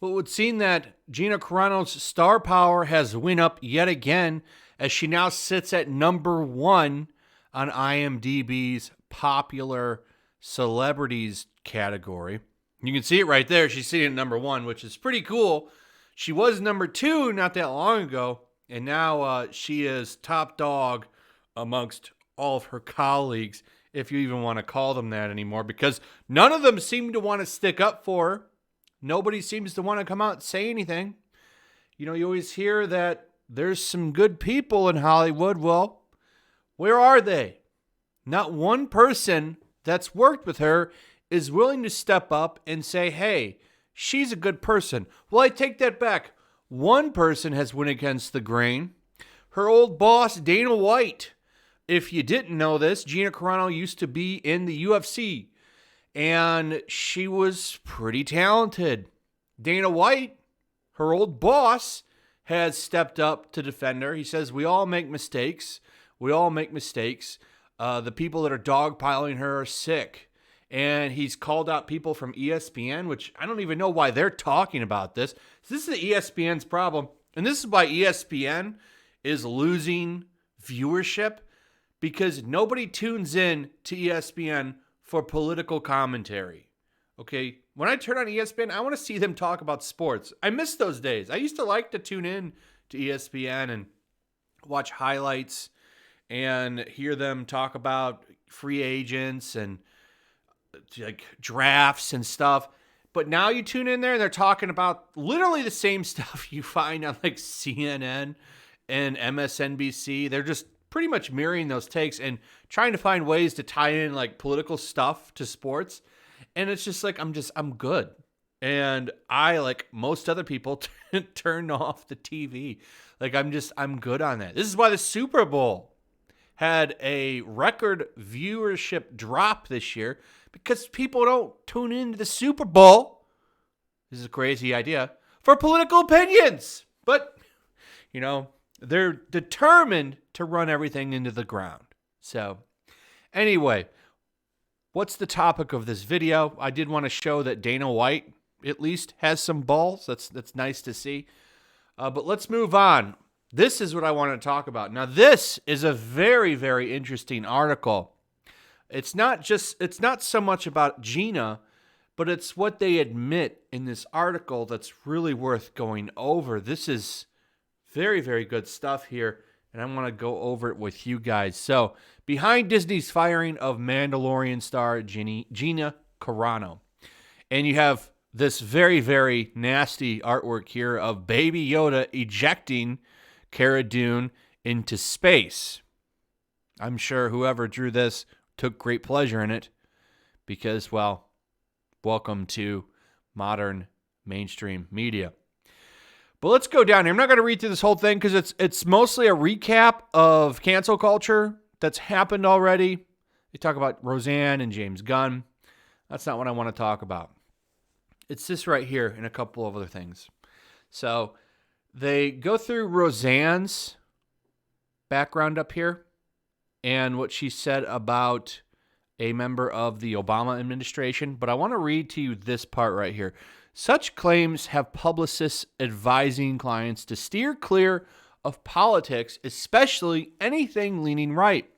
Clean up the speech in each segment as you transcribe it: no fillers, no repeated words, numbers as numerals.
Well, it would seem that Gina Carano's star power has went up yet again as she now sits at number one on IMDb's popular celebrities category. You can see it right there. She's sitting at number one, which is pretty cool. She was number two not that long ago, and now she is top dog amongst all of her colleagues, if you even want to call them that anymore, because none of them seem to want to stick up for her. Nobody seems to want to come out and say anything. You know, you always hear that there's some good people in Hollywood. Well, where are they? Not one person that's worked with her is willing to step up and say, hey, she's a good person. Well, I take that back. One person has went against the grain. Her old boss, Dana White. If you didn't know this, Gina Carano used to be in the UFC. And she was pretty talented. Dana White, her old boss, has stepped up to defend her. He says, we all make mistakes. We all make mistakes. The people that are dogpiling her are sick. And he's called out people from ESPN, which I don't even know why they're talking about this. This is ESPN's problem. And this is why ESPN is losing viewership, because nobody tunes in to ESPN for political commentary. Okay, when I turn on ESPN, I want to see them talk about sports. I miss those days. I used to like to tune in to ESPN and watch highlights and hear them talk about free agents and like drafts and stuff. But now you tune in there and they're talking about literally the same stuff you find on like CNN and MSNBC. They're just pretty much mirroring those takes and trying to find ways to tie in like political stuff to sports. And it's just like, I'm good. And I, like most other people, turned off the TV. Like I'm good on that. This is why the Super Bowl had a record viewership drop this year, because people don't tune into the Super Bowl. This is a crazy idea for political opinions. But, you know, they're determined to run everything into the ground. So, anyway, what's the topic of this video? I did want to show that Dana White at least has some balls. That's nice to see. But let's move on. This is what I want to talk about. Now, this is a very, very interesting article. It's not so much about Gina, but it's what they admit in this article that's really worth going over. This is very, very good stuff here, and I want to go over it with you guys. So, behind Disney's firing of Mandalorian star Gina Carano, and you have this very, very nasty artwork here of Baby Yoda ejecting Cara Dune into space. I'm sure whoever drew this took great pleasure in it because, well, welcome to modern mainstream media. But let's go down here. I'm not going to read through this whole thing because it's mostly a recap of cancel culture that's happened already. They talk about Roseanne and James Gunn. That's not what I want to talk about. It's this right here and a couple of other things. So they go through Roseanne's background up here and what she said about a member of the Obama administration. But I want to read to you this part right here. Such claims have publicists advising clients to steer clear of politics, especially anything leaning right.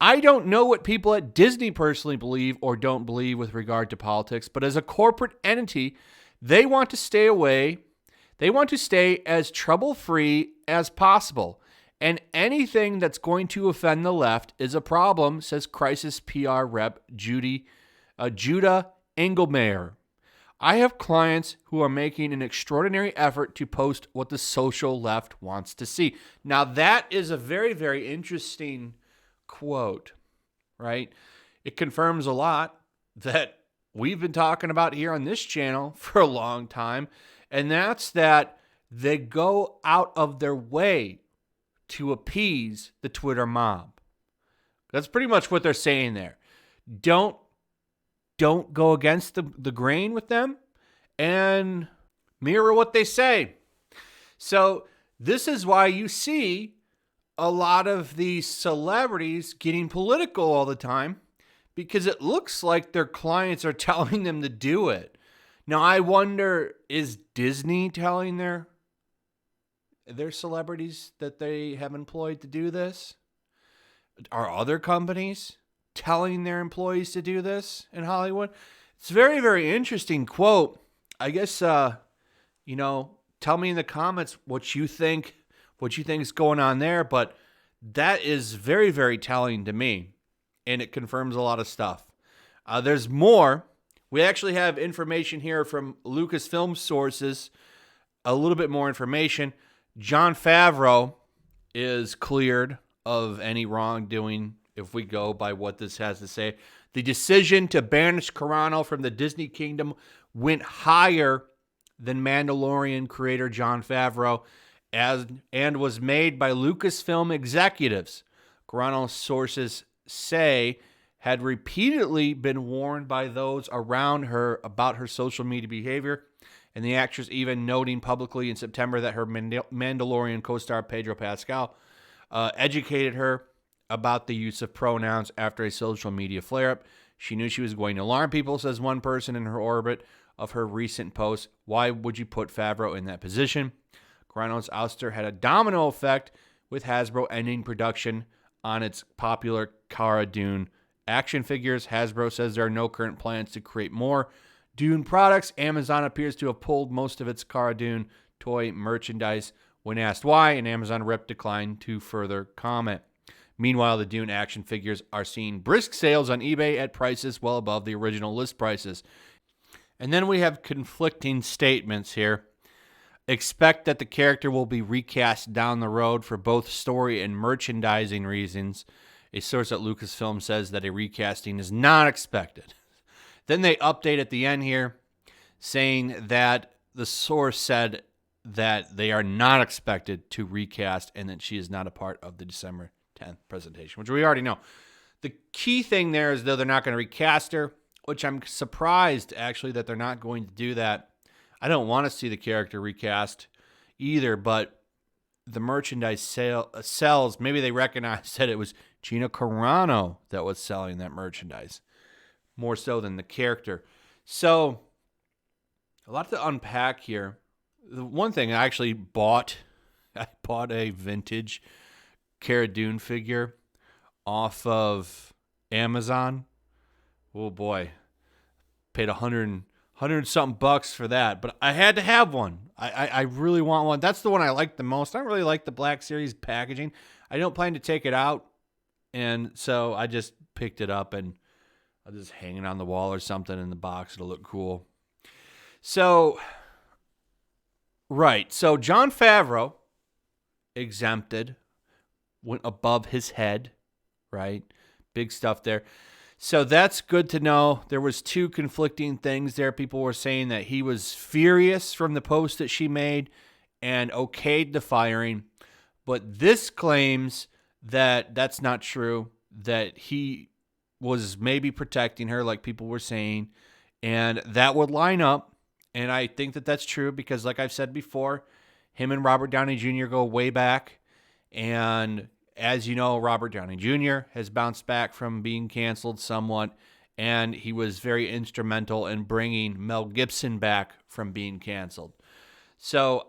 I don't know what people at Disney personally believe or don't believe with regard to politics, but as a corporate entity, they want to stay away. They want to stay as trouble-free as possible. And anything that's going to offend the left is a problem, says crisis PR rep Judah Engelmayer. I have clients who are making an extraordinary effort to post what the social left wants to see. Now, that is a very, very interesting quote, right? It confirms a lot that we've been talking about here on this channel for a long time, and that's that they go out of their way to appease the Twitter mob. That's pretty much what they're saying there. Don't go against the grain with them and mirror what they say. So this is why you see a lot of these celebrities getting political all the time, because it looks like their clients are telling them to do it. Now, I wonder, is Disney telling their celebrities that they have employed to do this? Are other companies telling their employees to do this in Hollywood? It's a very, very interesting quote. I guess, tell me in the comments what you think is going on there. But that is very, very telling to me, and it confirms a lot of stuff. There's more. We actually have information here from Lucasfilm sources, a little bit more information. Jon Favreau is cleared of any wrongdoing if we go by what this has to say. The decision to banish Carano from the Disney kingdom went higher than Mandalorian creator Jon Favreau and was made by Lucasfilm executives. Carano sources say had repeatedly been warned by those around her about her social media behavior, and the actress even noting publicly in September that her Mandalorian co-star Pedro Pascal educated her about the use of pronouns after a social media flare-up. She knew she was going to alarm people, says one person in her orbit of her recent post. Why would you put Favreau in that position? Carano's ouster had a domino effect, with Hasbro ending production on its popular Cara Dune action figures. Hasbro says there are no current plans to create more Dune products. Amazon appears to have pulled most of its Cara Dune toy merchandise. When asked why, an Amazon rep declined to further comment. Meanwhile, the Dune action figures are seeing brisk sales on eBay at prices well above the original list prices. And then we have conflicting statements here. Expect that the character will be recast down the road for both story and merchandising reasons. A source at Lucasfilm says that a recasting is not expected. Then they update at the end here, saying that the source said that they are not expected to recast and that she is not a part of the December 10th presentation, which we already know. The key thing there is, though, they're not going to recast her, which I'm surprised, actually, that they're not going to do that. I don't want to see the character recast either, but the merchandise sells. Maybe they recognized that it was Gina Carano that was selling that merchandise, more so than the character. So, a lot to unpack here. The one thing I actually bought a vintage Cara Dune figure off of Amazon. Oh boy, paid $100 something bucks for that, but I had to have one. I really want one. That's the one I like the most. I don't really like the Black Series packaging. I don't plan to take it out, and so I just picked it up and I'll just hang it on the wall or something in the box. It'll look cool. So, right. So Jon Favreau exempted, went above his head, right? Big stuff there. So that's good to know. There was two conflicting things there. People were saying that he was furious from the post that she made and okayed the firing. But this claims that that's not true, that he was maybe protecting her like people were saying, and that would line up. And I think that that's true because, like I've said before, him and Robert Downey Jr. go way back. And as you know, Robert Downey Jr. has bounced back from being canceled somewhat, and he was very instrumental in bringing Mel Gibson back from being canceled. So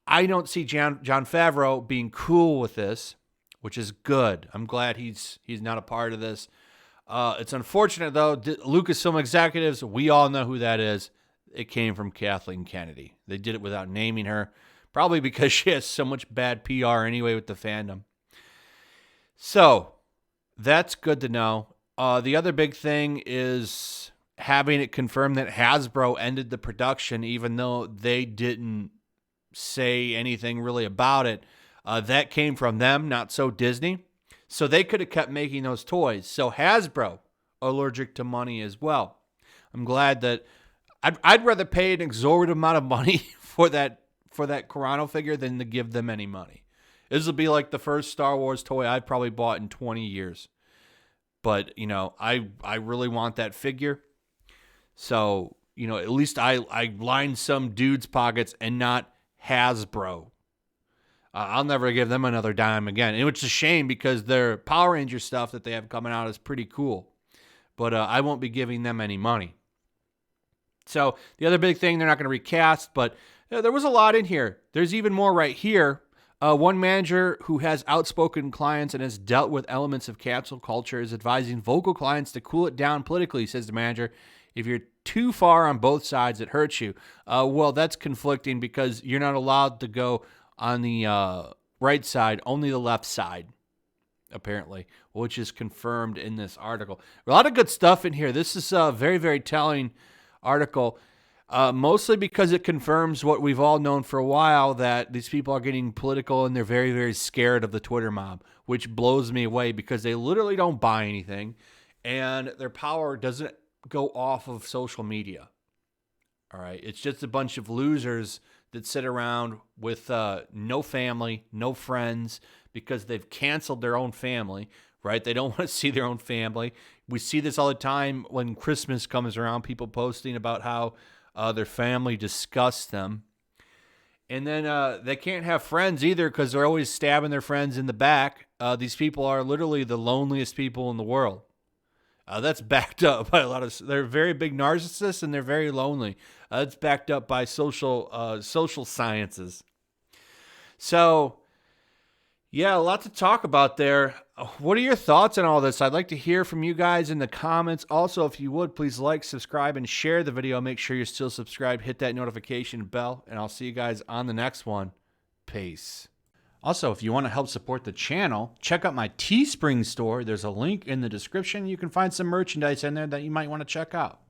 I don't see Jon Favreau being cool with this, which is good. I'm glad he's not a part of this. It's unfortunate, though. Lucasfilm executives, we all know who that is. It came from Kathleen Kennedy. They did it without naming her, probably because she has so much bad PR anyway with the fandom. So that's good to know. The other big thing is having it confirmed that Hasbro ended the production, even though they didn't say anything really about it. That came from them, not so Disney. So they could have kept making those toys. So Hasbro, allergic to money as well. I'm glad that I'd rather pay an exorbitant amount of money for that Carano figure than to give them any money. This will be like the first Star Wars toy I've probably bought in 20 years. But, I really want that figure. So, at least I line some dude's pockets and not Hasbro. I'll never give them another dime again. And it's a shame because their Power Ranger stuff that they have coming out is pretty cool. But I won't be giving them any money. So the other big thing, they're not going to recast, but there was a lot in here. There's even more right here. One manager who has outspoken clients and has dealt with elements of cancel culture is advising vocal clients to cool it down politically, says the manager. If you're too far on both sides, it hurts you. Well, that's conflicting because you're not allowed to go on the right side, only the left side, apparently, which is confirmed in this article. A lot of good stuff in here. This is a very, very telling article. Mostly because it confirms what we've all known for a while, that these people are getting political and they're very, very scared of the Twitter mob, which blows me away because they literally don't buy anything and their power doesn't go off of social media. All right. It's just a bunch of losers that sit around with no family, no friends, because they've canceled their own family, right? They don't want to see their own family. We see this all the time when Christmas comes around, people posting about how their family disgusts them. And then they can't have friends either because they're always stabbing their friends in the back. These people are literally the loneliest people in the world. That's backed up by a lot of... They're very big narcissists and they're very lonely. It's backed up by social sciences. So, yeah, a lot to talk about there. What are your thoughts on all this? I'd like to hear from you guys in the comments. Also, if you would, please like, subscribe, and share the video. Make sure you're still subscribed. Hit that notification bell, and I'll see you guys on the next one. Peace. Also, if you want to help support the channel, check out my Teespring store. There's a link in the description. You can find some merchandise in there that you might want to check out.